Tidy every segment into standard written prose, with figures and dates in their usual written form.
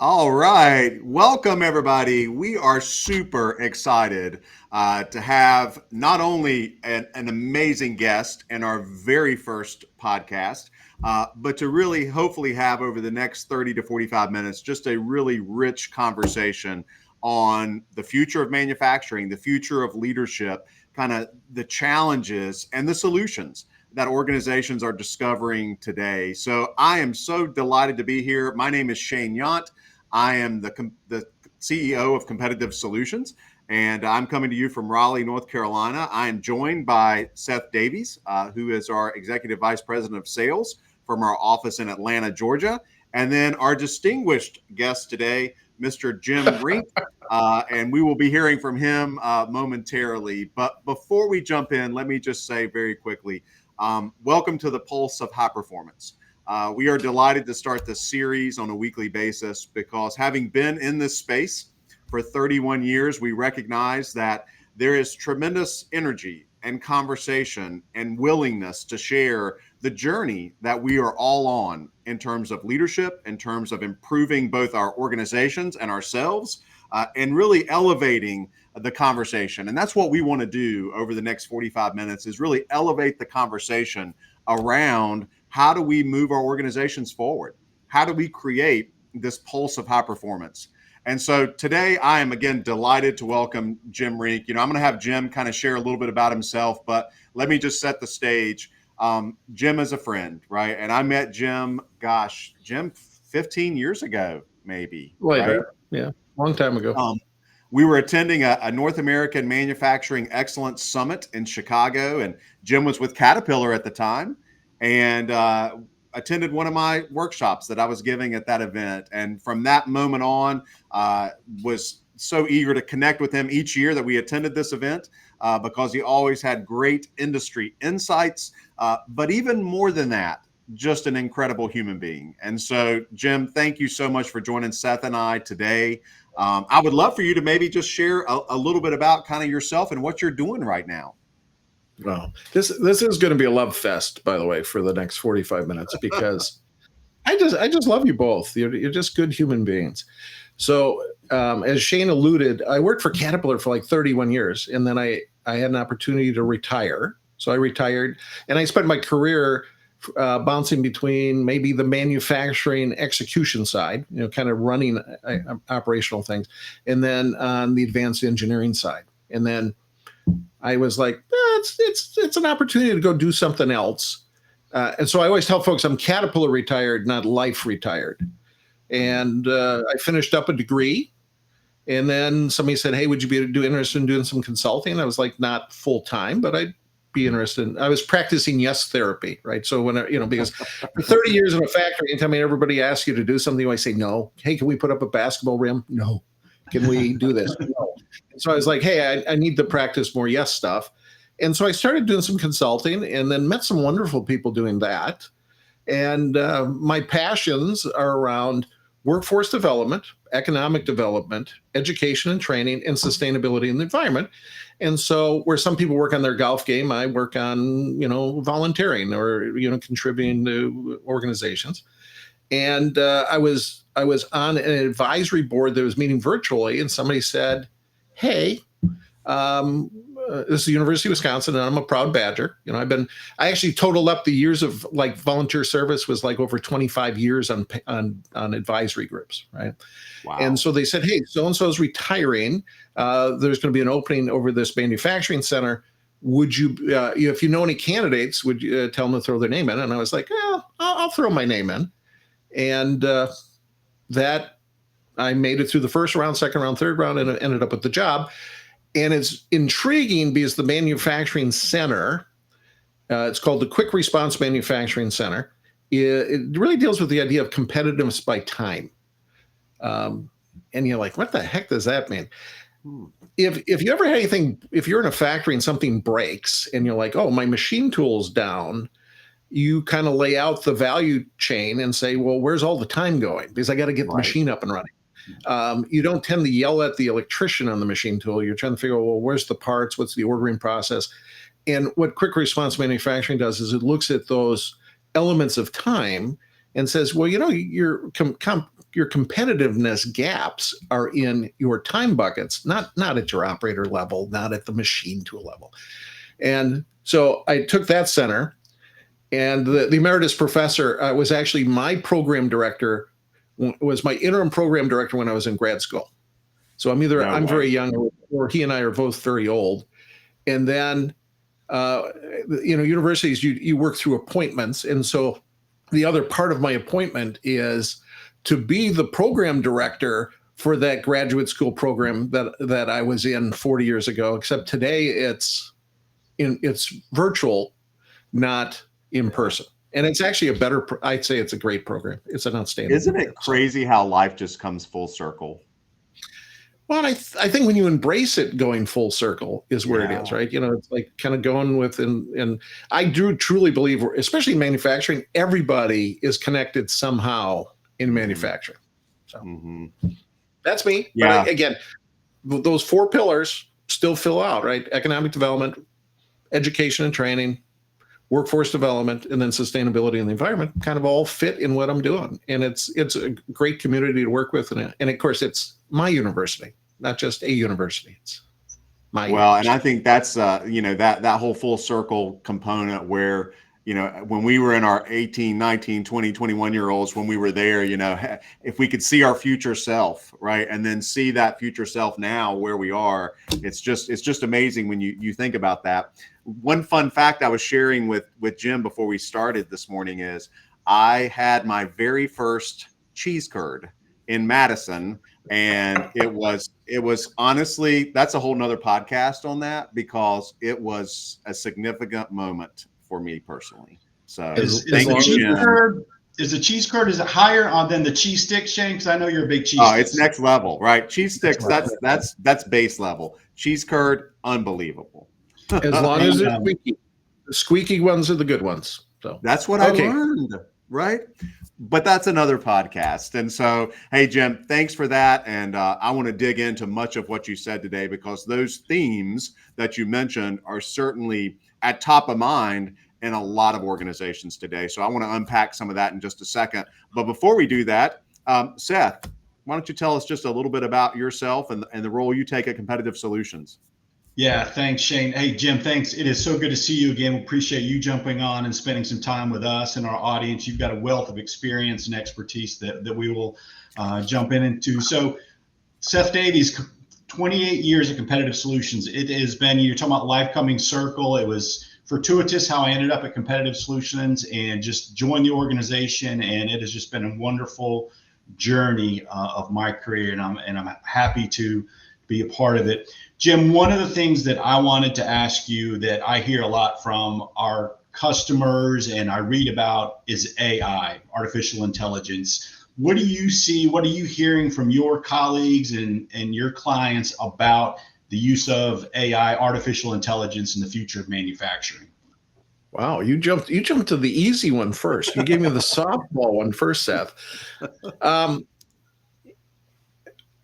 All right. Welcome, everybody. We are super excited to have not only an amazing guest in our very first podcast, but to really hopefully have over the next 30 to 45 minutes just a really rich conversation on the future of manufacturing, the future of leadership, kind of the challenges and the solutions that organizations are discovering today. So I am so delighted to be here. My name is Shane Yount. I am the CEO of Competitive Solutions, and I'm coming to you from Raleigh, North Carolina. I am joined by Seth Davies, who is our Executive Vice President of Sales from our office in Atlanta, Georgia. And then our distinguished guest today, Mr. Jim Rink, and we will be hearing from him momentarily. But before we jump in, let me just say very quickly, welcome to the Pulse of High Performance. We are delighted to start this series on a weekly basis because having been in this space for 31 years, we recognize that there is tremendous energy and conversation and willingness to share the journey that we are all on in terms of leadership, in terms of improving both our organizations and ourselves, and really elevating the conversation. And that's what we want to do over the next 45 minutes is really elevate the conversation around how do we move our organizations forward? How do we create this pulse of high performance? And so today I am again delighted to welcome Jim Rink. I'm going to have Jim kind of share a little bit about himself, but let me just set the stage. Jim is a friend, right? And I met Jim, Jim 15 years ago, maybe. Later, right? Yeah, long time ago. We were attending a North American Manufacturing Excellence Summit in Chicago, and Jim was with Caterpillar at the time and attended one of my workshops that I was giving at that event. And from that moment on, was so eager to connect with him each year that we attended this event because he always had great industry insights. But even more than that, just an incredible human being. And so, Jim, thank you so much for joining Seth and I today. I would love for you to maybe just share a little bit about kind of yourself and what you're doing right now. Well, this is going to be a love fest, by the way, for the next 45 minutes because I just love you both. You're just good human beings. So, as Shane alluded, I worked for Caterpillar for like 31 years, and then I had an opportunity to retire. So I retired, and I spent my career bouncing between maybe the manufacturing execution side, kind of running operational things, and then on the advanced engineering side. And then I was like, it's an opportunity to go do something else. And so I always tell folks I'm Caterpillar retired, not life retired. And I finished up a degree. And then somebody said, hey, would you be interested in doing some consulting? I was like, not full time, but I'd be interested. I was practicing yes therapy, right? So when, because for 30 years in a factory, anytime everybody asks you to do something, you always say no. Hey, can we put up a basketball rim? No. Can we do this? No. And so I was like, hey, I need to practice more yes stuff. And so I started doing some consulting and then met some wonderful people doing that. And my passions are around workforce development, economic development, education and training, and sustainability in the environment. And so where some people work on their golf game, I work on, volunteering or, contributing to organizations. And I was on an advisory board that was meeting virtually, and somebody said, hey, this is the University of Wisconsin, and I'm a proud Badger. I actually totaled up the years of like volunteer service was like over 25 years on advisory groups, right? Wow. And so they said, hey, so-and-so is retiring. There's going to be an opening over this manufacturing center. Would you, if you know any candidates, would you tell them to throw their name in? And I was like, I'll throw my name in. And that I made it through the first round, second round, third round, and ended up with the job. And it's intriguing because the manufacturing center, it's called the Quick Response Manufacturing Center. It really deals with the idea of competitiveness by time. And you're like, what the heck does that mean? If you ever had anything, if you're in a factory and something breaks and you're like, oh, my machine tool's down, you kind of lay out the value chain and say, well, where's all the time going? Because I got to get the machine up and running. You don't tend to yell at the electrician on the machine tool. You're trying to figure out, well, where's the parts? What's the ordering process? And what quick response manufacturing does is it looks at those elements of time and says, well, your your competitiveness gaps are in your time buckets, not at your operator level, not at the machine tool level. And so I took that center, and the emeritus professor was actually my program director, was my interim program director when I was in grad school. So I'm very young, or he and I are both very old. And then, universities, you work through appointments. And so the other part of my appointment is to be the program director for that graduate school program that I was in 40 years ago, except today it's virtual, not in person. And it's actually I'd say it's a great program. It's an outstanding Isn't program. it crazy how life just comes full circle? Well, I think when you embrace it, going full circle is where it is, right? It's like kind of going with, and I do truly believe, especially in manufacturing, everybody is connected somehow in manufacturing. So that's me. Yeah. But again, those 4 pillars still fill out, right? Economic development, education and training, workforce development, and then sustainability and the environment kind of all fit in what I'm doing. And it's a great community to work with. And of course, it's my university, not just a university. It's my university. And I think that's, that whole full circle component where, when we were in our 18, 19, 20, 21-year-olds, when we were there, if we could see our future self, right, and then see that future self now where we are, it's just amazing when you think about that. One fun fact I was sharing with Jim before we started this morning is I had my very first cheese curd in Madison, and it was honestly, that's a whole nother podcast on that, because it was a significant moment for me personally. So is the cheese curd, is it higher than the cheese sticks, Shane? Because I know you're a big cheese. It's next level, right? Cheese sticks, that's base level. Cheese curd, unbelievable. As long as it's squeaky. The squeaky ones are the good ones. So that's what I learned, right? But that's another podcast. And so, hey, Jim, thanks for that. And I want to dig into much of what you said today, because those themes that you mentioned are certainly at top of mind in a lot of organizations today. So I want to unpack some of that in just a second. But before we do that, Seth, why don't you tell us just a little bit about yourself and the role you take at Competitive Solutions? Yeah, thanks, Shane. Hey, Jim, thanks. It is so good to see you again. We appreciate you jumping on and spending some time with us and our audience. You've got a wealth of experience and expertise that we will jump into. So, Seth Davies, 28 years of Competitive Solutions. It has been, you're talking about life coming circle. It was fortuitous how I ended up at Competitive Solutions and just joined the organization. And it has just been a wonderful journey of my career. And I'm happy to be a part of it. Jim, one of the things that I wanted to ask you that I hear a lot from our customers and I read about is AI, artificial intelligence. What do you see? What are you hearing from your colleagues and your clients about the use of AI, artificial intelligence, in the future of manufacturing? Wow, you jumped to the easy one first. You gave me the softball one first, Seth.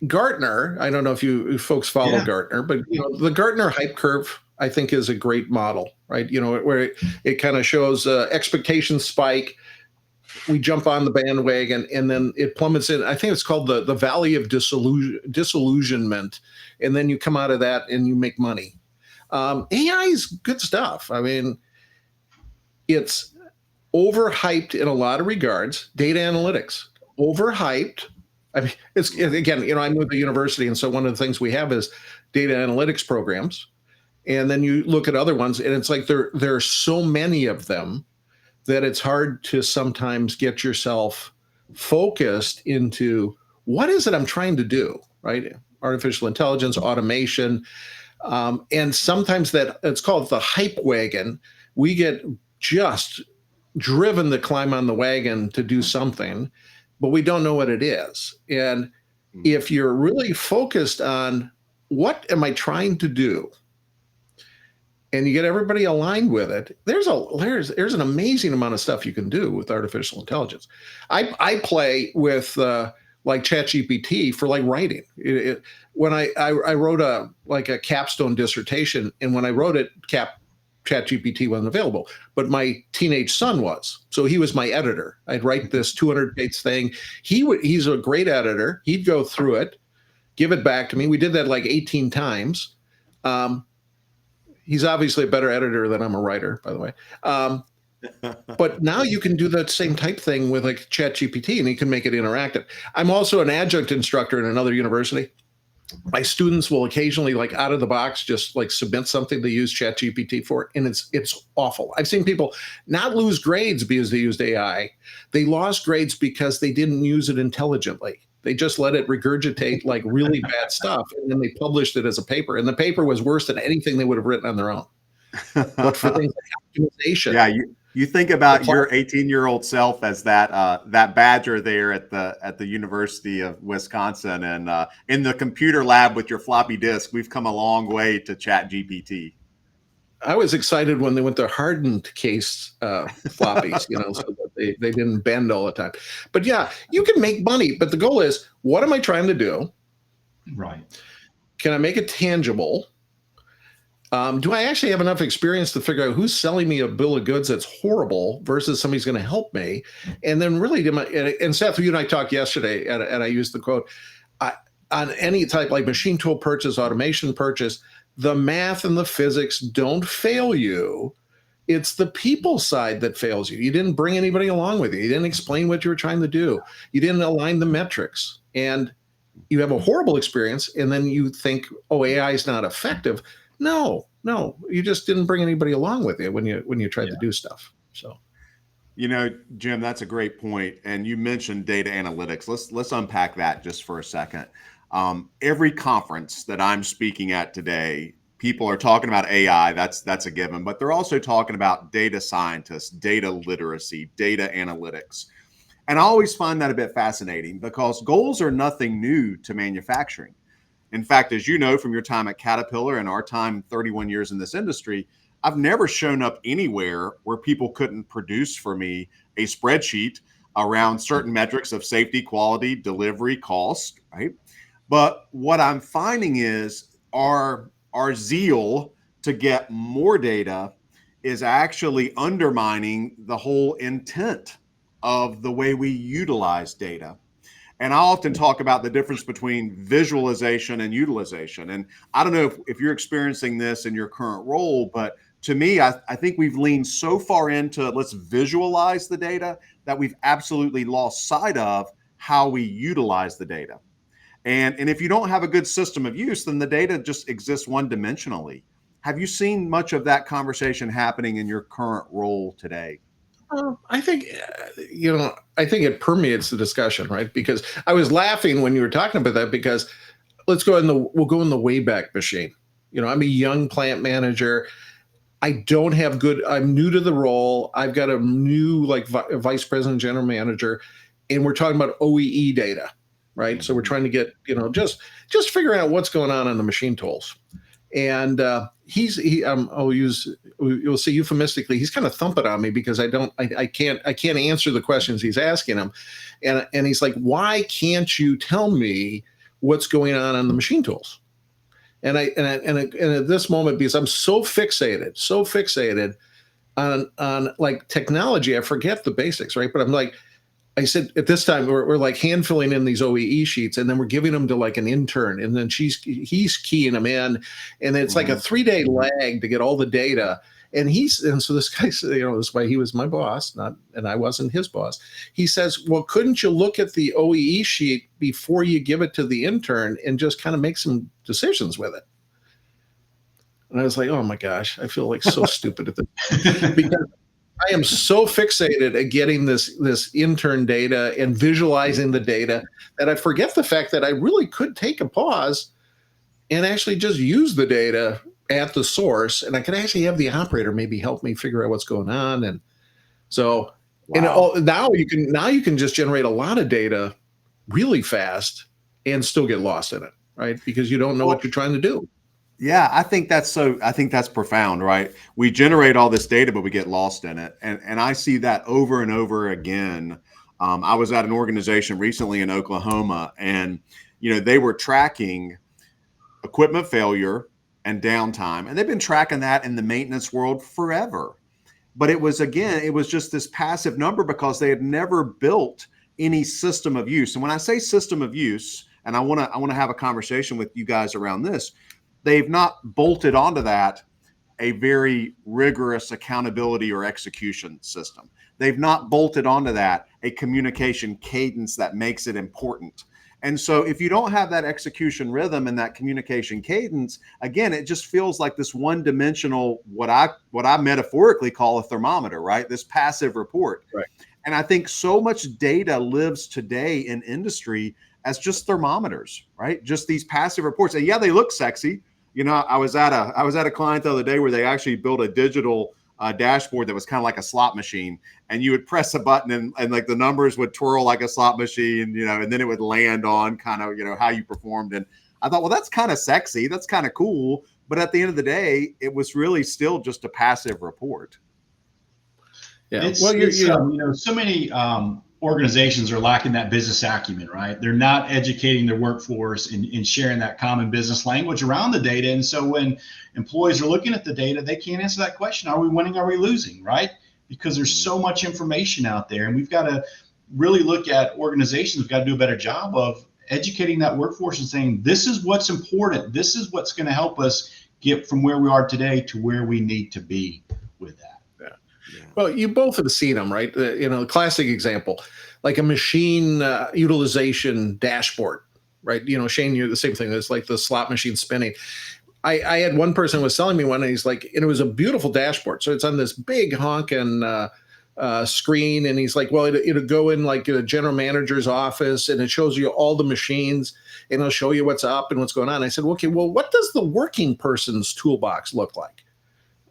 Gartner, I don't know if you folks follow Gartner, but the Gartner hype curve, I think, is a great model, right? Where it kind of shows expectations spike, we jump on the bandwagon, and then it plummets in. I think it's called the valley of disillusionment, and then you come out of that and you make money. AI is good stuff. I mean, it's overhyped in a lot of regards. Data analytics, overhyped. I mean, it's, again, I'm with the university, and so one of the things we have is data analytics programs, and then you look at other ones, and it's like there are so many of them that it's hard to sometimes get yourself focused into what is it I'm trying to do, right? Artificial intelligence, automation, and sometimes that it's called the hype wagon. We get just driven to climb on the wagon to do something, but we don't know what it is. And if you're really focused on what am I trying to do, and you get everybody aligned with it, there's an amazing amount of stuff you can do with artificial intelligence. I play with like ChatGPT for like writing. When I wrote a capstone dissertation, and when I wrote it, ChatGPT wasn't available, but my teenage son was. So he was my editor. I'd write this 200-page thing. He's a great editor. He'd go through it, give it back to me. We did that like 18 times. He's obviously a better editor than I'm a writer, by the way. But now you can do that same type thing with like ChatGPT, and you can make it interactive. I'm also an adjunct instructor in another university. My students will occasionally, like out of the box, just like submit something they use ChatGPT for, and it's awful. I've seen people not lose grades because they used AI. They lost grades because they didn't use it intelligently. They just let it regurgitate like really bad stuff, and then they published it as a paper. And the paper was worse than anything they would have written on their own. But for things like optimization, yeah, you think about your 18-year-old self as that badger there at the University of Wisconsin, and in the computer lab with your floppy disk. We've come a long way to ChatGPT. I was excited when they went to hardened case floppies, so that they didn't bend all the time. But yeah, you can make money, but the goal is, what am I trying to do? Right. Can I make it tangible? Do I actually have enough experience to figure out who's selling me a bill of goods that's horrible versus somebody's going to help me? And then really, and Seth, you and I talked yesterday, and I used the quote, on any type like machine tool purchase, automation purchase, the math and the physics don't fail you. It's the people side that fails you. You didn't bring anybody along with you. You didn't explain what you were trying to do. You didn't align the metrics. And you have a horrible experience, and then you think, oh, AI is not effective. No, you just didn't bring anybody along with you when you tried to do stuff. So, Jim, that's a great point. And you mentioned data analytics. Let's unpack that just for a second. Every conference that I'm speaking at today, people are talking about AI. That's a given, but they're also talking about data scientists, data literacy, data analytics. And I always find that a bit fascinating because goals are nothing new to manufacturing. In fact, as you know from your time at Caterpillar and our time 31 years in this industry, I've never shown up anywhere where people couldn't produce for me a spreadsheet around certain metrics of safety, quality, delivery, cost, right? But what I'm finding is our zeal to get more data is actually undermining the whole intent of the way we utilize data. And I often talk about the difference between visualization and utilization. And I don't know if you're experiencing this in your current role, but to me, I think we've leaned so far into let's visualize the data that we've absolutely lost sight of how we utilize the data. And if you don't have a good system of use, then the data just exists one-dimensionally. Have you seen much of that conversation happening in your current role today? I think, I think it permeates the discussion, right? Because I was laughing when you were talking about that, because we'll go in the Wayback Machine. I'm a young plant manager. I'm new to the role. I've got a new vice president, general manager, and we're talking about OEE data, right? So we're trying to get, just figuring out what's going on the machine tools. And you'll see euphemistically, he's kind of thumping on me because I can't answer the questions he's asking him. And he's like, why can't you tell me what's going on the machine tools? And at this moment, because I'm so fixated on like technology, I forget the basics, right? But I'm like, I said, at this time, we're like hand filling in these OEE sheets, and then we're giving them to like an intern, and then he's keying them in, and it's like a 3-day lag to get all the data. And so this guy said, this way, he was my boss, and I wasn't his boss. He says, well, couldn't you look at the OEE sheet before you give it to the intern and just kind of make some decisions with it? And I was like, oh my gosh, I feel like so stupid at this because I am so fixated at getting this intern data and visualizing the data that I forget the fact that I really could take a pause and actually just use the data at the source, and I could actually have the operator maybe help me figure out what's going on. And so, wow. Now you can just generate a lot of data really fast and still get lost in it, right? Because you don't know what you're trying to do. Yeah, I think that's profound, right? We generate all this data, but we get lost in it. And I see that over and over again. I was at an organization recently in Oklahoma, and they were tracking equipment failure, and downtime. And they've been tracking that in the maintenance world forever. But it was, again, it was just this passive number because they had never built any system of use. And when I say system of use, and I want to have a conversation with you guys around this, they've not bolted onto that a very rigorous accountability or execution system. They've not bolted onto that a communication cadence that makes it important. And so if you don't have that execution rhythm and that communication cadence, again, it just feels like this one-dimensional, what I metaphorically call a thermometer, right? This passive report. Right. And I think so much data lives today in industry as just thermometers, right? Just these passive reports. And yeah, they look sexy. You know, I was at a client the other day where they actually built a digital dashboard that was kind of like a slot machine, and you would press a button and like the numbers would twirl like a slot machine, you know, and then it would land on kind of, you know, how you performed. And I thought, well, that's kind of sexy. That's kind of cool. But at the end of the day, it was really still just a passive report. Yeah. Well, you know, so many organizations are lacking that business acumen, right? They're not educating their workforce in sharing that common business language around the data. And so when employees are looking at the data, they can't answer that question. Are we winning? Are we losing? Right? Because there's so much information out there, and we've got to really look at organizations. We've got to do a better job of educating that workforce and saying, this is what's important. This is what's going to help us get from where we are today to where we need to be with that. Well, you both have seen them, right? You know, the classic example, like a machine utilization dashboard, right? You know, Shane, you're the same thing. It's like the slot machine spinning. I had one person was selling me one, and he's like, and it was a beautiful dashboard. So it's on this big honking screen, and he's like, well, it'll go in like a general manager's office, and it shows you all the machines, and it'll show you what's up and what's going on. I said, okay, well, what does the working person's toolbox look like?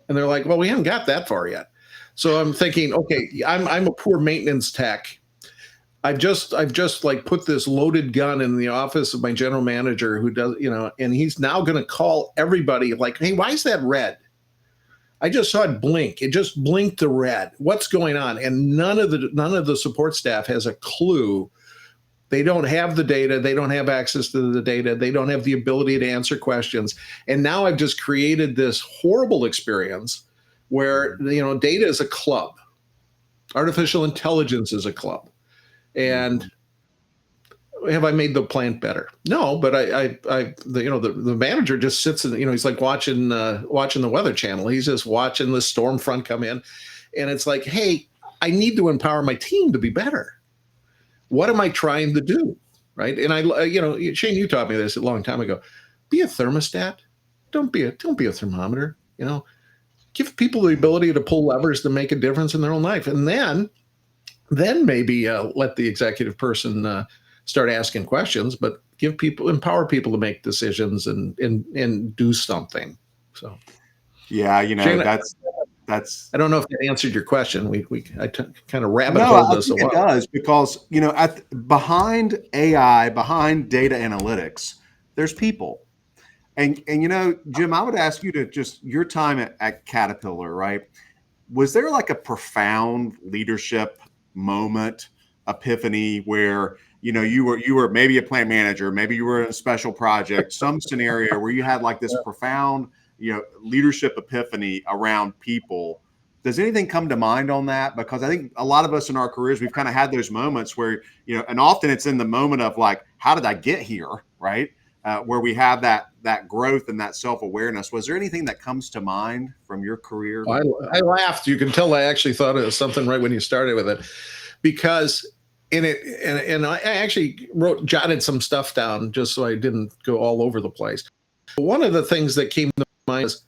And they're like, well, we haven't got that far yet. So I'm thinking, okay, I'm a poor maintenance tech. I've just like put this loaded gun in the office of my general manager who does, you know, and he's now going to call everybody like, hey, why is that red? I just saw it blink. It just blinked to red. What's going on? And none of the support staff has a clue. They don't have the data. They don't have access to the data. They don't have the ability to answer questions. And now I've just created this horrible experience where, you know, data is a club, artificial intelligence is a club, and have I made the plant better? No, but the manager just sits and, you know, he's like watching the Weather Channel. He's just watching the storm front come in, and it's like, hey, I need to empower my team to be better. What am I trying to do, right? And you know, Shane, you taught me this a long time ago. Be a thermostat. Don't be a thermometer. You know. Give people the ability to pull levers to make a difference in their own life. And then maybe let the executive person start asking questions, but empower people to make decisions and do something. So, yeah, you know, Shane, that's. I don't know if that answered your question. I kind of rabbit holed this a while. It does, because, you know, behind AI, behind data analytics, there's people. And you know, Jim, I would ask you to just your time at Caterpillar, right? Was there like a profound leadership moment, epiphany, where, you know, you were maybe a plant manager, maybe you were in a special project, some scenario where you had like this profound, you know, leadership epiphany around people? Does anything come to mind on that? Because I think a lot of us in our careers, we've kind of had those moments where, you know, and often it's in the moment of like, how did I get here, right? Where we have that growth and that self-awareness. Was there anything that comes to mind from your career? I laughed. You can tell I actually thought of something right when you started with it, because and I actually jotted some stuff down just so I didn't go all over the place. One of the things that came to mind is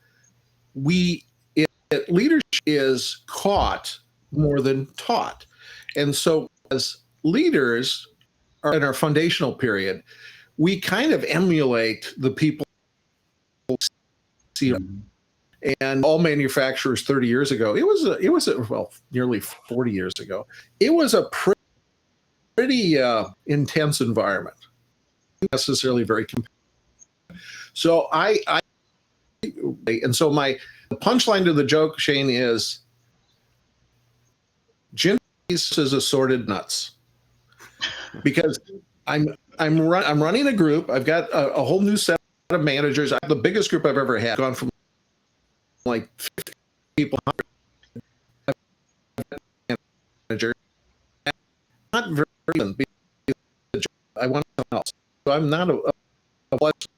leadership is caught more than taught. And so as leaders are in our foundational period, we kind of emulate the people. And all manufacturers 30 years ago, it was nearly 40 years ago, it was a pretty intense environment, not necessarily very competitive. So so my punchline to the joke, Shane, is Jim is assorted nuts, because I'm running a group. I've got a whole new set of managers. The biggest group I've ever had, gone from like 50 people, 100 managers, not very even. I want something else. So I'm not a blessed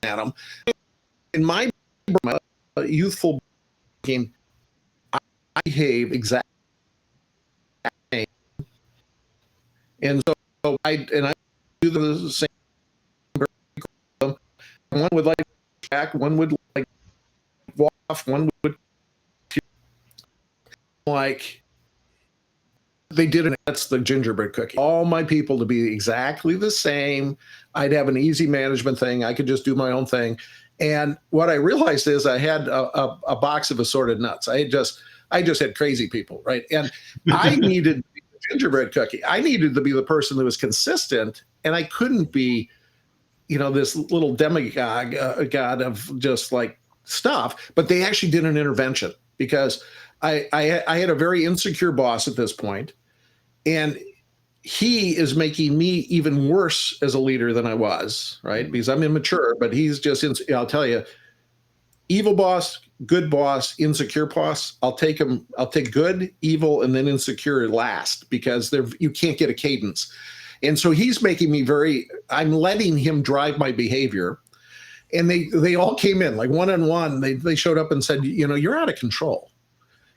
Adam. In my youthful game, I behave exactly, and so I do the same. One would like back, one would like walk off, one would like they did, and that's the gingerbread cookie. All my people to be exactly the same. I'd have an easy management thing. I could just do my own thing. And what I realized is I had a box of assorted nuts. I just had crazy people, right? And I needed to be the gingerbread cookie. I needed to be the person that was consistent, and I couldn't be, this little demigod god of just like stuff. But they actually did an intervention because I had a very insecure boss at this point, and he is making me even worse as a leader than I was, right? Because I'm immature, but he's just, I'll tell you, evil boss, good boss, insecure boss. I'll take him. I'll take good, evil, and then insecure last, because you can't get a cadence. And so he's making me I'm letting him drive my behavior. And they all came in like one-on-one. They showed up and said, you're out of control.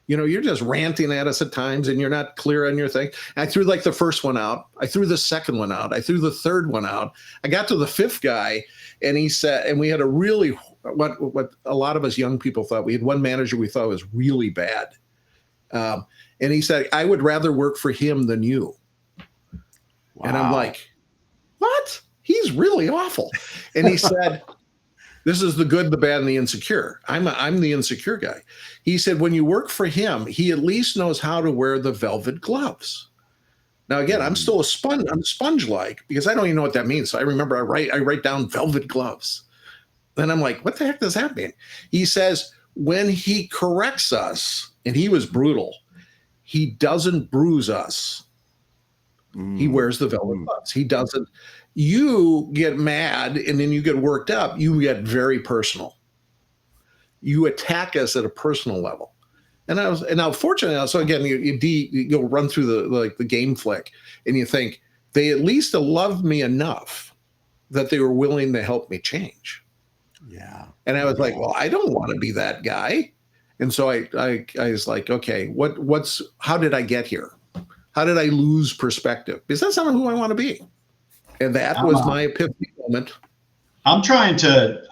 You're just ranting at us at times, and you're not clear on your thing. And I threw like the first one out. I threw the second one out. I threw the third one out. I got to the fifth guy, and he said, and we had a really, what a lot of us young people thought, we had one manager we thought was really bad. And he said, I would rather work for him than you. Wow. And I'm like, what? He's really awful. And he said, this is the good, the bad, and the insecure. I'm the insecure guy. He said, when you work for him, he at least knows how to wear the velvet gloves. Now, again, I'm still a sponge. I'm sponge-like, because I don't even know what that means. So I remember I write down velvet gloves. Then I'm like, what the heck does that mean? He says, when he corrects us, and he was brutal, he doesn't bruise us. He wears the velvet gloves. He doesn't. You get mad, and then you get worked up. You get very personal. You attack us at a personal level. And now fortunately, so again, you run through the game flick, and you think they at least loved me enough that they were willing to help me change. Yeah. And I was like, well, I don't want to be that guy. And so I was like, okay, how did I get here? How did I lose perspective? Because that's not who I want to be. And that was my epiphany moment. I'm trying to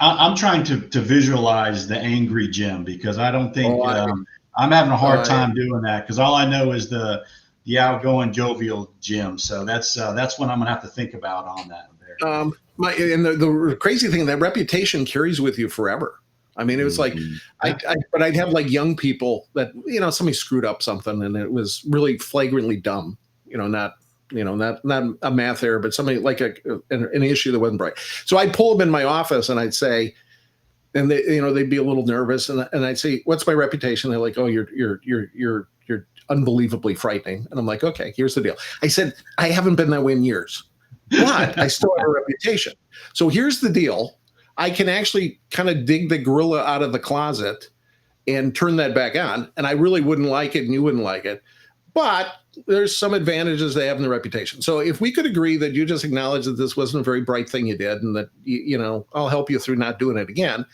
visualize the angry Jim, because I don't think I'm having a hard time doing that, because all I know is the outgoing, jovial Jim. So that's what I'm gonna have to think about on that there. And the crazy thing, that reputation carries with you forever. I mean, it was like, but I'd have like young people that, somebody screwed up something, and it was really flagrantly dumb, not a math error, but something like an issue that wasn't right. So I'd pull them in my office, and I'd say, and they'd be a little nervous, and I'd say, what's my reputation? They're like, oh, you're unbelievably frightening. And I'm like, okay, here's the deal. I said, I haven't been that way in years, but I still have a reputation. So here's the deal. I can actually kind of dig the gorilla out of the closet and turn that back on. And I really wouldn't like it, and you wouldn't like it. But there's some advantages they have in the reputation. So if we could agree that you just acknowledge that this wasn't a very bright thing you did, and that, I'll help you through not doing it again.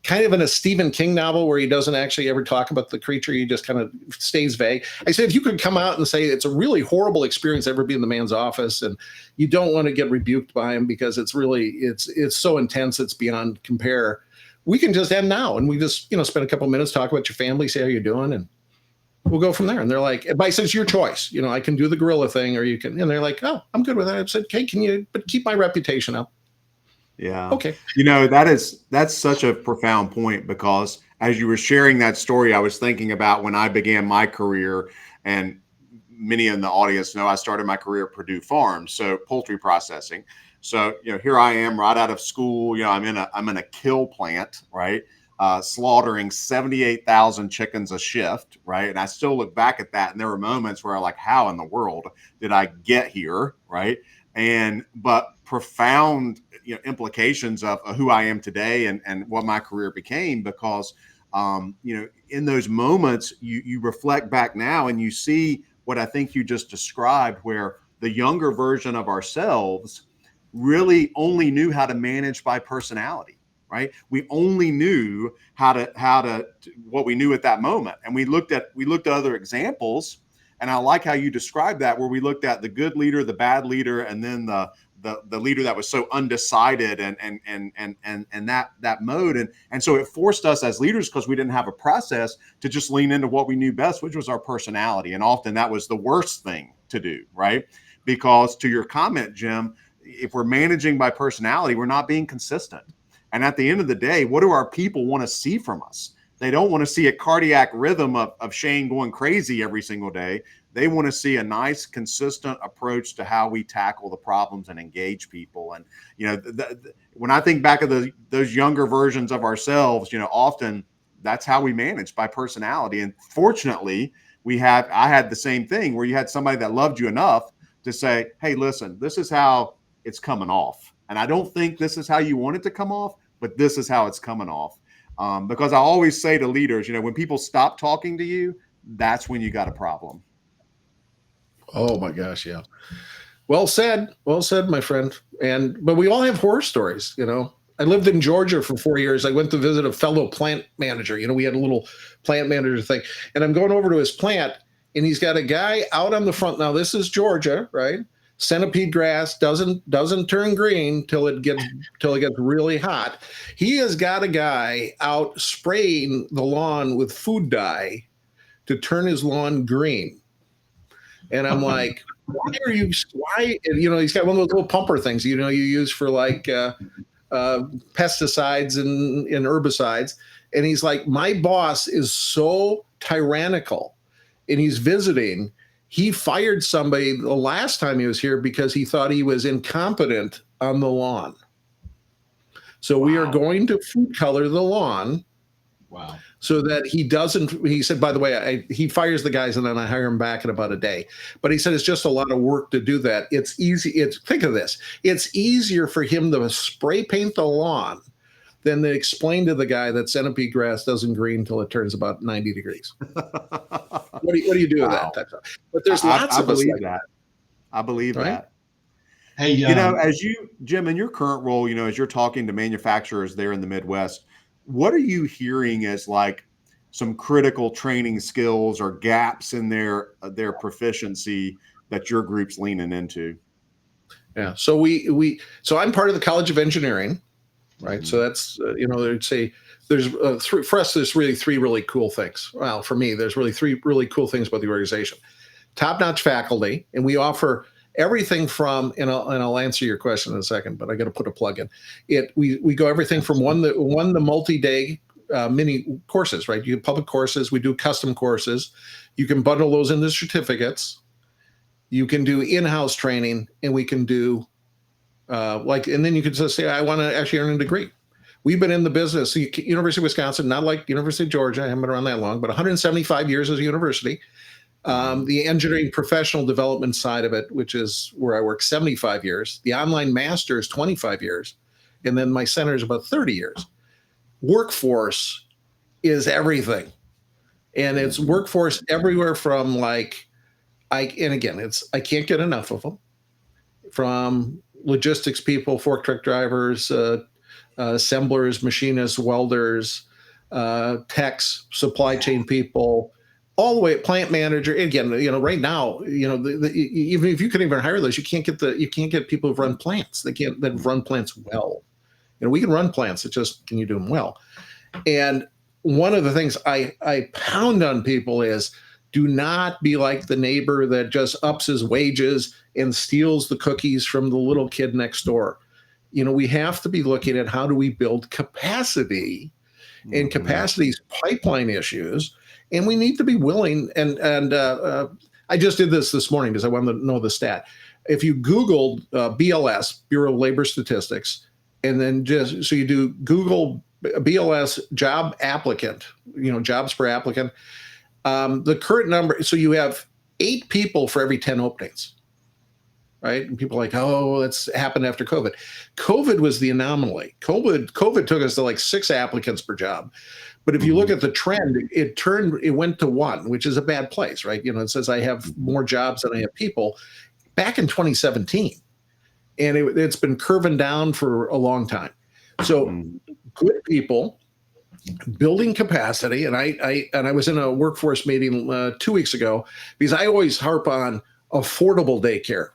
Kind of in a Stephen King novel where he doesn't actually ever talk about the creature, he just kind of stays vague. I said, if you could come out and say it's a really horrible experience ever be in the man's office, and you don't want to get rebuked by him because it's so intense, it's beyond compare. We can just end now, and we just, spend a couple minutes, talk about your family, say how you're doing, and we'll go from there. And they're like, I said, it's your choice. I can do the gorilla thing, or you can, and they're like, oh, I'm good with that. I said, okay, but keep my reputation up. Yeah. Okay. That's such a profound point, because as you were sharing that story, I was thinking about when I began my career, and many in the audience know I started my career at Purdue Farms, so poultry processing. So, here I am right out of school, I'm in a kill plant, right? Slaughtering 78,000 chickens a shift, right? And I still look back at that, and there were moments where I'm like, how in the world did I get here, right? But profound implications of who I am today and what my career became, because in those moments you reflect back now and you see what I think you just described, where the younger version of ourselves really only knew how to manage by personality, right? We only knew how to what we knew at that moment. And we looked at other examples. And I like how you described that, where we looked at the good leader, the bad leader, and then the leader that was so undecided and that mode. And so it forced us as leaders, because we didn't have a process, to just lean into what we knew best, which was our personality. And often that was the worst thing to do, right? Because to your comment, Jim, if we're managing by personality, we're not being consistent. And at the end of the day, what do our people want to see from us? They don't want to see a cardiac rhythm of Shane going crazy every single day. They want to see a nice, consistent approach to how we tackle the problems and engage people. And, when I think back of those younger versions of ourselves, often that's how we manage, by personality. And fortunately, I had the same thing, where you had somebody that loved you enough to say, hey, listen, this is how it's coming off. And I don't think this is how you want it to come off, but this is how it's coming off. Because I always say to leaders, when people stop talking to you, that's when you got a problem. Oh my gosh, yeah. Well said, my friend. But we all have horror stories, I lived in Georgia for 4 years. I went to visit a fellow plant manager. We had a little plant manager thing. And I'm going over to his plant, and he's got a guy out on the front. Now, this is Georgia, right? Centipede grass doesn't turn green till it gets really hot. He has got a guy out spraying the lawn with food dye to turn his lawn green. And I'm like, why? He's got one of those little pumper things, you use for like pesticides and herbicides. And he's like, my boss is so tyrannical, and he's visiting. He fired somebody the last time he was here because he thought he was incompetent on the lawn. So we are going to food color the lawn. Wow. So that he said, by the way, he fires the guys and then I hire him back in about a day. But he said, it's just a lot of work to do that. It's easy. Think of this. It's easier for him to spray paint the lawn than to explain to the guy that centipede grass doesn't green until it turns about 90 degrees. What do you do with that? But there's lots of us like that. I believe that. Hey, as you, Jim, in your current role, as you're talking to manufacturers there in the Midwest, what are you hearing as like some critical training skills or gaps in their proficiency that your group's leaning into? Yeah. So so I'm part of the College of Engineering, right? Mm-hmm. So that's, they'd say there's for us, there's really three really cool things. Well, for me, there's really three really cool things about the organization. Top-notch faculty, and we offer everything from, and I'll answer your question in a second, but I got to put a plug in. We go everything from the multi-day mini courses, right? You have public courses, we do custom courses. You can bundle those into certificates. You can do in-house training, and we can do and then you can just say, I want to actually earn a degree. We've been in the business, University of Wisconsin, not like University of Georgia, I haven't been around that long, but 175 years as a university. The engineering professional development side of it, which is where I work, 75 years. The online master is 25 years. And then my center is about 30 years. Workforce is everything. And it's workforce everywhere from I can't get enough of them. From logistics people, fork truck drivers, assemblers, machinists, welders, techs, supply chain people, all the way at plant manager. Again, right now, even if you can even hire those, you can't get people who've run plants. That run plants well. We can run plants. It's just, can you do them well? And one of the things I pound on people is, do not be like the neighbor that just ups his wages and steals the cookies from the little kid next door. We have to be looking at how do we build capacity, and capacity's pipeline issues. And we need to be willing. And I just did this morning because I wanted to know the stat. If you Googled BLS, Bureau of Labor Statistics, and then so you do Google BLS job applicant, jobs per applicant, the current number, so you have 8 people for every 10 openings. right? And people are like, oh, that's happened after COVID. COVID was the anomaly. COVID took us to like 6 applicants per job. But if you look at the trend, it went to 1, which is a bad place, right? It says I have more jobs than I have people back in 2017. And it's been curving down for a long time. So good people building capacity. And I was in a workforce meeting 2 weeks ago because I always harp on affordable daycare.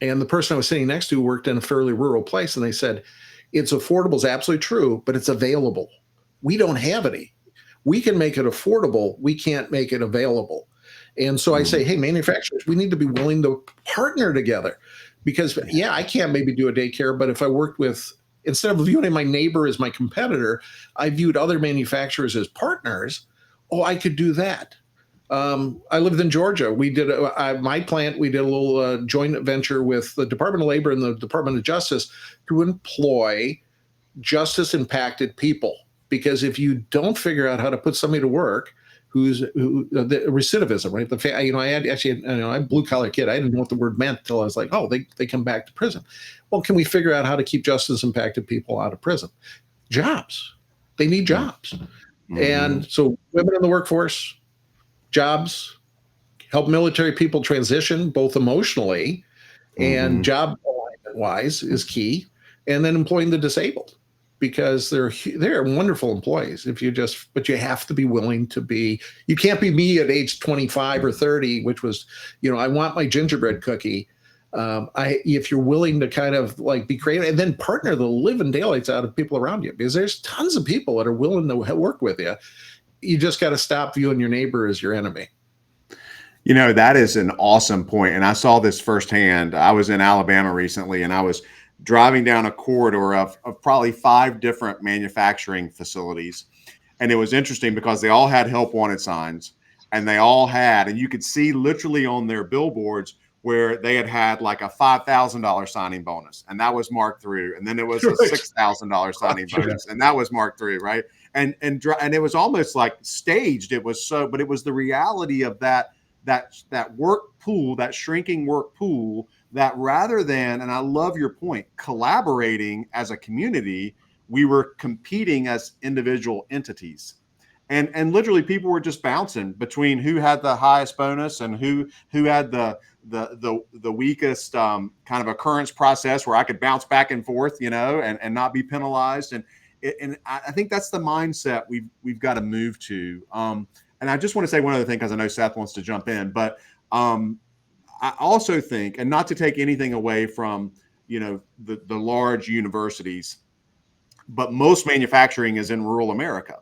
And the person I was sitting next to worked in a fairly rural place. And they said, it's affordable is absolutely true, but it's available. We don't have any. We can make it affordable. We can't make it available. And so I say, hey, manufacturers, we need to be willing to partner together because, I can't maybe do a daycare, but if I worked with, instead of viewing my neighbor as my competitor, I viewed other manufacturers as partners. Oh, I could do that. I lived in Georgia. We did my plant. We did a little joint venture with the Department of Labor and the Department of Justice to employ justice-impacted people. Because if you don't figure out how to put somebody to work, the recidivism, right? I'm a blue collar kid. I didn't know what the word meant until I was like, oh, they come back to prison. Well, can we figure out how to keep justice-impacted people out of prison? Jobs. They need jobs. And so women in the workforce, jobs, help military people transition both emotionally and job alignment wise is key. And then employing the disabled because they're wonderful employees but you have to be willing to be, you can't be me at age 25 or 30, which was, I want my gingerbread cookie. If you're willing to kind of like be creative and then partner the living daylights out of people around you, because there's tons of people that are willing to work with you. You just got to stop viewing your neighbor as your enemy. That is an awesome point. And I saw this firsthand. I was in Alabama recently and I was driving down a corridor of probably 5 different manufacturing facilities. And it was interesting because they all had help wanted signs and and you could see literally on their billboards where they had like a $5,000 signing bonus and that was marked through. And then there was a $6,000 signing bonus and that was marked through. Right. And it was almost like staged. But it was the reality of that work pool, that shrinking work pool, that rather than, and I love your point, collaborating as a community, we were competing as individual entities. And literally people were just bouncing between who had the highest bonus and who had the weakest kind of occurrence process where I could bounce back and forth, and not be penalized. And I think that's the mindset we've got to move to. And I just want to say one other thing, because I know Seth wants to jump in, but I also think, and not to take anything away from, the large universities, but most manufacturing is in rural America.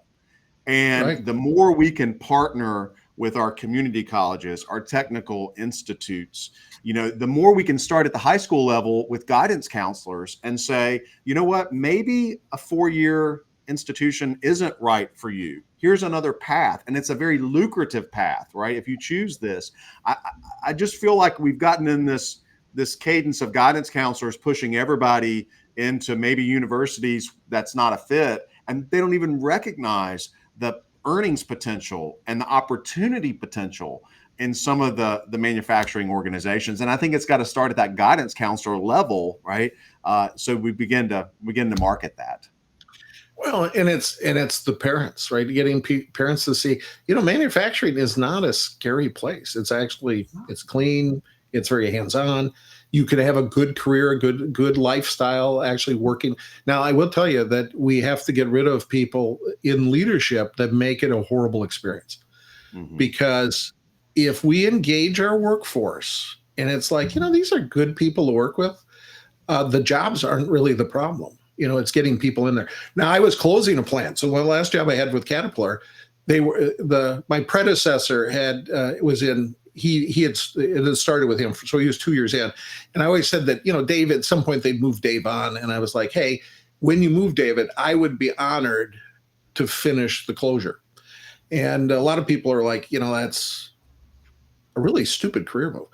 And the more we can partner with our community colleges, our technical institutes, the more we can start at the high school level with guidance counselors and say, you know what, maybe a 4-year institution isn't right for you. Here's another path. And it's a very lucrative path, right? If you choose this, I just feel like we've gotten in this cadence of guidance counselors pushing everybody into maybe universities that's not a fit. And they don't even recognize the earnings potential and the opportunity potential in some of the manufacturing organizations. And I think it's got to start at that guidance counselor level, right? So we begin to market that. Well, and it's the parents, right? Getting parents to see, manufacturing is not a scary place. It's clean. It's very hands-on. You could have a good career, a good lifestyle actually working. Now, I will tell you that we have to get rid of people in leadership that make it a horrible experience. Because if we engage our workforce and it's like, these are good people to work with, the jobs aren't really the problem. It's getting people in there. Now, I was closing a plant. So the last job I had with Caterpillar, my predecessor it had started with him, so he was 2 years in. And I always said that, Dave, at some point they'd move Dave on. And I was like, hey, when you move David, I would be honored to finish the closure. And a lot of people are like, that's a really stupid career move.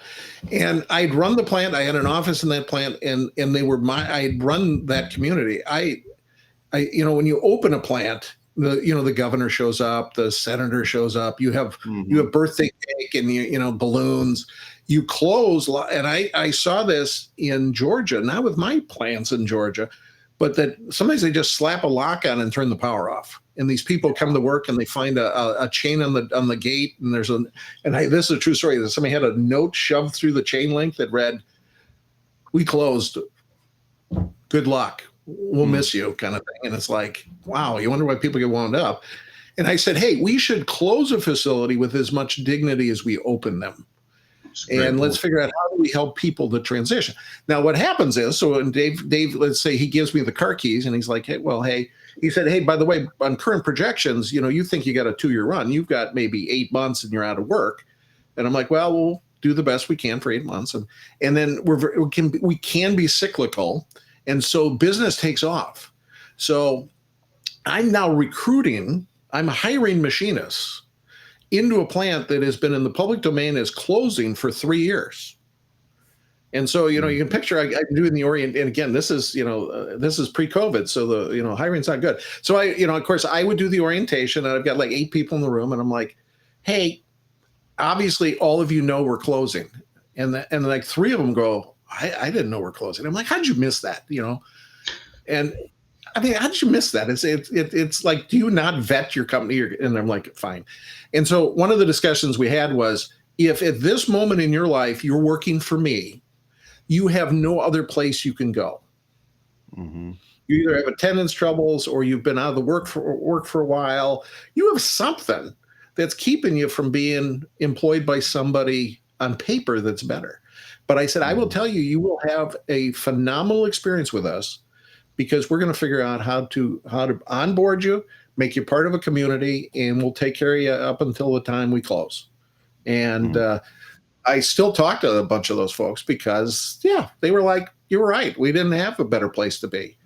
And I'd run the plant. I had an office in that plant and I'd run that community. When you open a plant, the governor shows up, the senator shows up, you have birthday cake and balloons, you close, and I saw this in Georgia, not with my plants in Georgia, but that sometimes they just slap a lock on and turn the power off. And these people come to work and they find a chain on the gate, and this is a true story. That somebody had a note shoved through the chain link that read, "We closed. Good luck. We'll miss you," kind of thing. And it's like, wow, you wonder why people get wound up. And I said, hey, we should close a facility with as much dignity as we open them. And let's figure out how do we help people to transition. Now, what happens is, so when Dave, let's say he gives me the car keys and he's like, hey, he said, hey, by the way, on current projections, you think you got a 2-year run, you've got maybe 8 months and you're out of work. And I'm like, well, we'll do the best we can for 8 months. And then we can be cyclical. And so business takes off. So I'm now I'm hiring machinists into a plant that has been in the public domain as closing for 3 years. And so, you can picture I'm doing the orient. And again, this is pre-COVID. So the, hiring's not good. So of course I would do the orientation, and I've got like 8 people in the room, and I'm like, hey, obviously all of we're closing. And like 3 of them go, I didn't know we're closing. I'm like, how'd you miss that? And I mean, how did you miss that? It's like, do you not vet your company? And I'm like, fine. And so one of the discussions we had was, if at this moment in your life you're working for me, you have no other place you can go. Mm-hmm. You either have attendance troubles, or you've been out of the work for a while. You have something that's keeping you from being employed by somebody on paper that's better. But I said, I will tell you, you will have a phenomenal experience with us, because we're going to figure out how to onboard you, make you part of a community, and we'll take care of you up until the time we close. And I still talk to a bunch of those folks because, they were like, you were right. We didn't have a better place to be.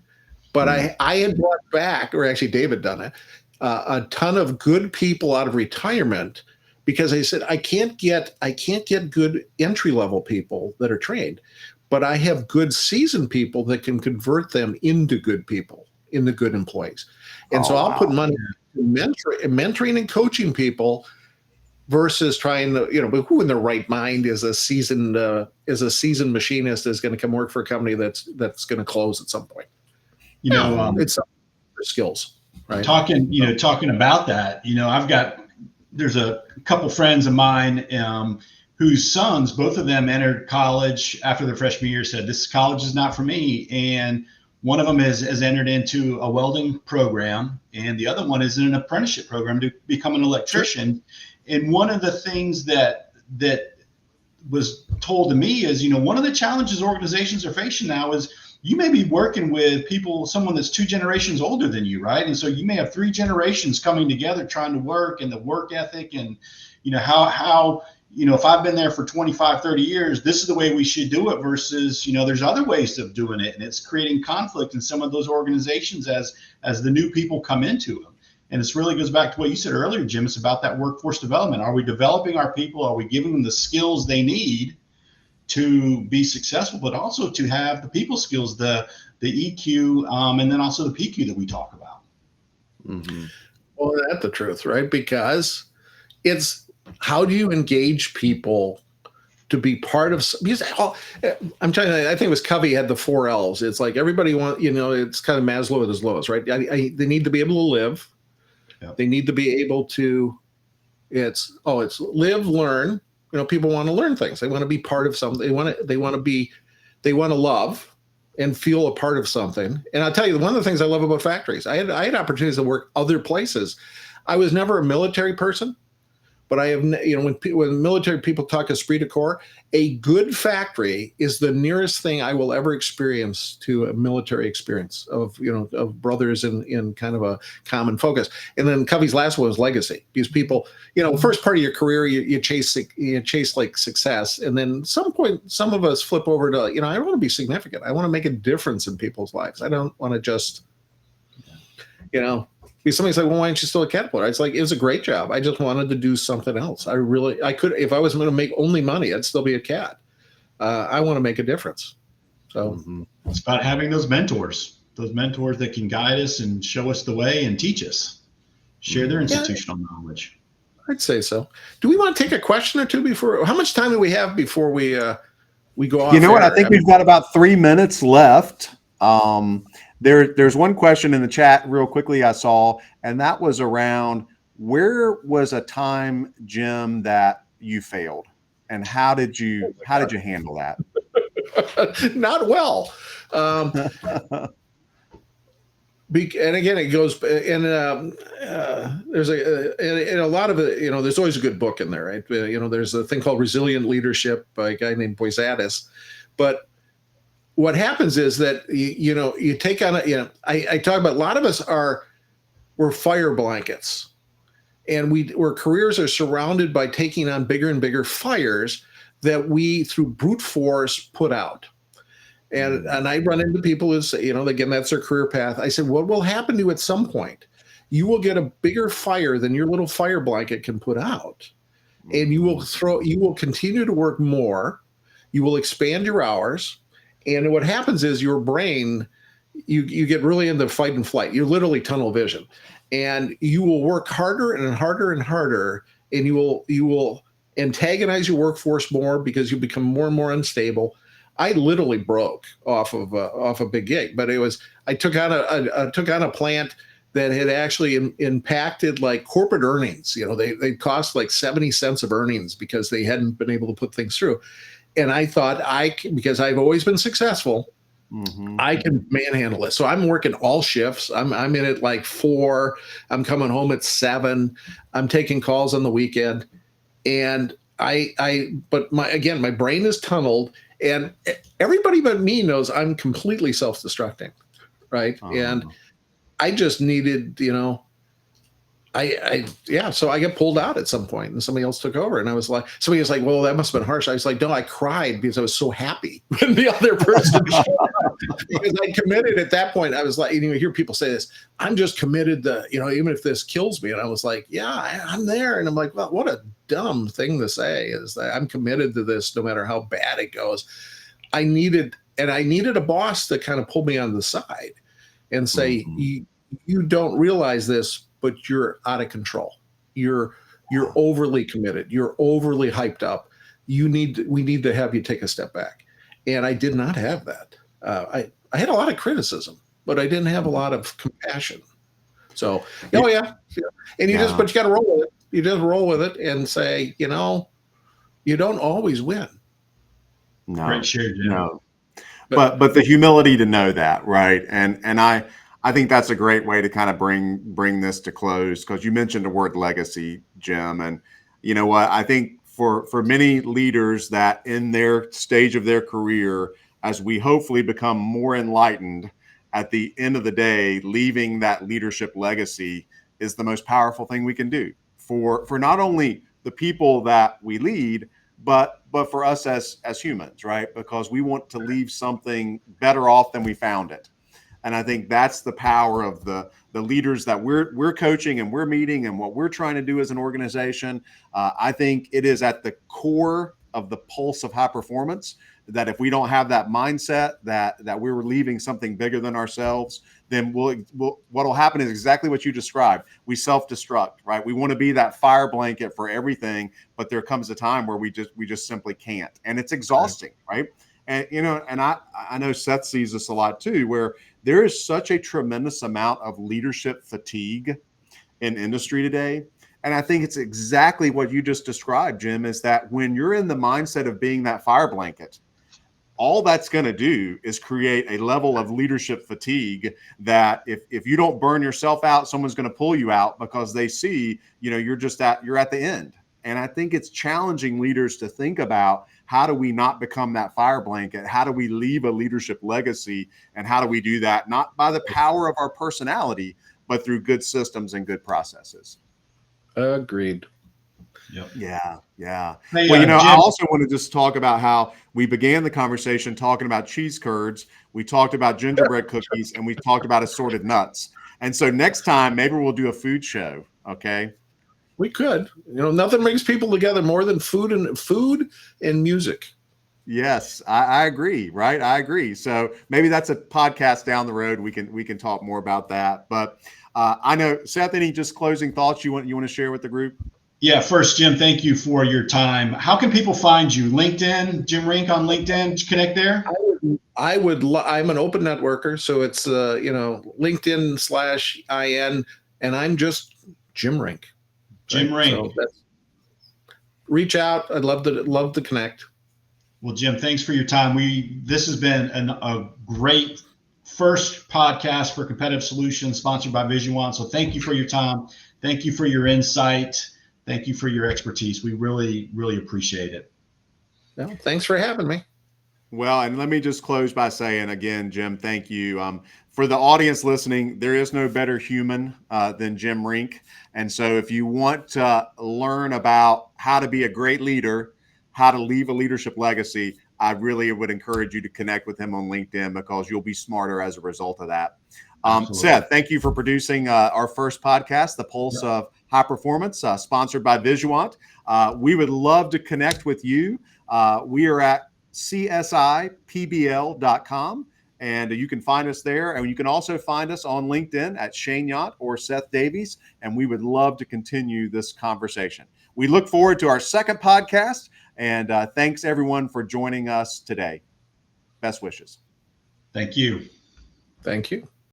But I had brought back, or actually David done it, a ton of good people out of retirement, because I said, I can't get good entry-level people that are trained, but I have good seasoned people that can convert them into good people, into good employees. And so I'll put money into mentoring and coaching people versus trying to, but who in their right mind is a seasoned machinist is going to come work for a company that's going to close at some point. It's for skills, right? Talking about that, there's a couple friends of mine whose sons, both of them entered college after their freshman year, said, this college is not for me. And one of them has entered into a welding program, and the other one is in an apprenticeship program to become an electrician. Sure. And one of the things that was told to me is, one of the challenges organizations are facing now is, you may be working with someone that's 2 generations older than you, right? And so you may have 3 generations coming together trying to work, and the work ethic, and how if I've been there for 25, 30 years, this is the way we should do it, versus, there's other ways of doing it. And it's creating conflict in some of those organizations as the new people come into them. And this really goes back to what you said earlier, Jim. It's about that workforce development. Are we developing our people? Are we giving them the skills they need to be successful, but also to have the people skills, the EQ, and then also the PQ that we talk about? Mm-hmm. Well, that's the truth, right? Because it's, how do you engage people to be part of? Because I'm telling you, I think it was Covey had the 4 L's. It's like everybody wants, it's kind of Maslow at his lowest, right? They need to be able to live. Yep. They need to be able to. It's live, learn. People want to learn things. They want to be part of something. They want to love and feel a part of something. And I'll tell you, one of the things I love about factories, I had opportunities to work other places. I was never a military person, but I have, when military people talk esprit de corps, a good factory is the nearest thing I will ever experience to a military experience of brothers in kind of a common focus. And then Covey's last one was legacy, because people, first part of your career, you chase like success. And then some point, some of us flip over to, I want to be significant. I want to make a difference in people's lives. I don't want to just, because somebody's like, well, why aren't you still a Caterpillar? It's like, it was a great job. I just wanted to do something else. I could, if I was going to make only money, I'd still be a cat. I want to make a difference. So it's about having those mentors that can guide us and show us the way and teach us, share their institutional knowledge. I'd say so. Do we want to take a question or two before? How much time do we have before we go off? You know what? I air? think we've got about 3 minutes left. There's one question in the chat real quickly I saw, and that was around where was a time, Jim, that you failed, and how did you handle that? Not well. And again, it goes and there's a lot of it. There's always a good book in there, right? There's a thing called Resilient Leadership by a guy named Poisadas. But what happens is that you take on I talk about a lot of us we're fire blankets, and our careers are surrounded by taking on bigger and bigger fires that we through brute force put out. And I run into people who say, again, that's their career path. I said, what will happen to you at some point? You will get a bigger fire than your little fire blanket can put out. And you will continue to work more. You will expand your hours. And what happens is your brain, you get really into fight and flight. You're literally tunnel vision. And you will work harder and harder and harder. And you will antagonize your workforce more because you become more and more unstable. I literally broke off of a big gig, but I took on a plant that had actually impacted like corporate earnings. They cost like 70 cents of earnings because they hadn't been able to put things through. And I thought because I've always been successful, I can manhandle this. So I'm working all shifts. I'm in at like 4. I'm coming home at 7. I'm taking calls on the weekend, and but my brain is tunneled. And everybody but me knows I'm completely self-destructing, right? And I just needed, so I got pulled out at some point, and somebody else took over. And somebody was like, well, that must have been harsh. I was like, no, I cried because I was so happy when the other person showed up. Because I committed at that point. I was like, you hear people say this, I'm just committed to, even if this kills me. And I was like, yeah, I'm there. And I'm like, well, what a dumb thing to say is that I'm committed to this no matter how bad it goes. I needed a boss to kind of pull me on the side and say, you don't realize this, but you're out of control. You're overly committed. You're overly hyped up. We need to have you take a step back. And I did not have that. I had a lot of criticism, but I didn't have a lot of compassion. So, and you got to roll with it. You just roll with it and say, you don't always win. No, Great share, Jim. No. But the humility to know that, right? And I think that's a great way to kind of bring this to close, because you mentioned the word legacy, Jim. And you know what? I think for many leaders that in their stage of their career, as we hopefully become more enlightened, at the end of the day, leaving that leadership legacy is the most powerful thing we can do for not only the people that we lead, but for us as humans, right? Because we want to leave something better off than we found it. And I think that's the power of the leaders that we're coaching and we're meeting and what we're trying to do as an organization. I think it is at the core of the pulse of high performance that if we don't have that mindset that we're leaving something bigger than ourselves, then what'll happen is exactly what you described. We self-destruct, right? We want to be that fire blanket for everything, but there comes a time where we just simply can't, and it's exhausting, right? And and I know Seth sees this a lot too, where there is such a tremendous amount of leadership fatigue in industry today. And I think it's exactly what you just described, Jim, is that when you're in the mindset of being that fire blanket, all that's going to do is create a level of leadership fatigue that if you don't burn yourself out, someone's going to pull you out because they see, you're at the end. And I think it's challenging leaders to think about, how do we not become that fire blanket? How do we leave a leadership legacy? And how do we do that? Not by the power of our personality, but through good systems and good processes. Agreed. Yep. Yeah. Hey, well, Jim, I also want to just talk about how we began the conversation talking about cheese curds. We talked about gingerbread cookies, and we talked about assorted nuts. And so next time, maybe we'll do a food show. Okay. We could. Nothing brings people together more than food and music. Yes, I agree. Right. I agree. So maybe that's a podcast down the road. We can talk more about that. But I know, Seth, any just closing thoughts you want to share with the group? Yeah, first, Jim, thank you for your time. How can people find you? LinkedIn, Jim Rink on LinkedIn. Did you connect there? I'm an open networker, so it's LinkedIn/IN, and I'm just Jim Rink. Right? Jim Rink. So reach out. I'd love to connect. Well, Jim, thanks for your time. This has been a great first podcast for Competitive Solutions, sponsored by Vision One. So thank you for your time. Thank you for your insight. Thank you for your expertise. We really, really appreciate it. Well, thanks for having me. Well, and let me just close by saying again, Jim, thank you. For the audience listening, there is no better human than Jim Rink. And so if you want to learn about how to be a great leader, how to leave a leadership legacy, I really would encourage you to connect with him on LinkedIn, because you'll be smarter as a result of that. Seth, thank you for producing our first podcast, The Pulse of High Performance, sponsored by Visuant. We would love to connect with you. We are at csipbl.com, and you can find us there. And you can also find us on LinkedIn at Shane Yount or Seth Davies, and we would love to continue this conversation. We look forward to our second podcast, and thanks everyone for joining us today. Best wishes. Thank you. Thank you.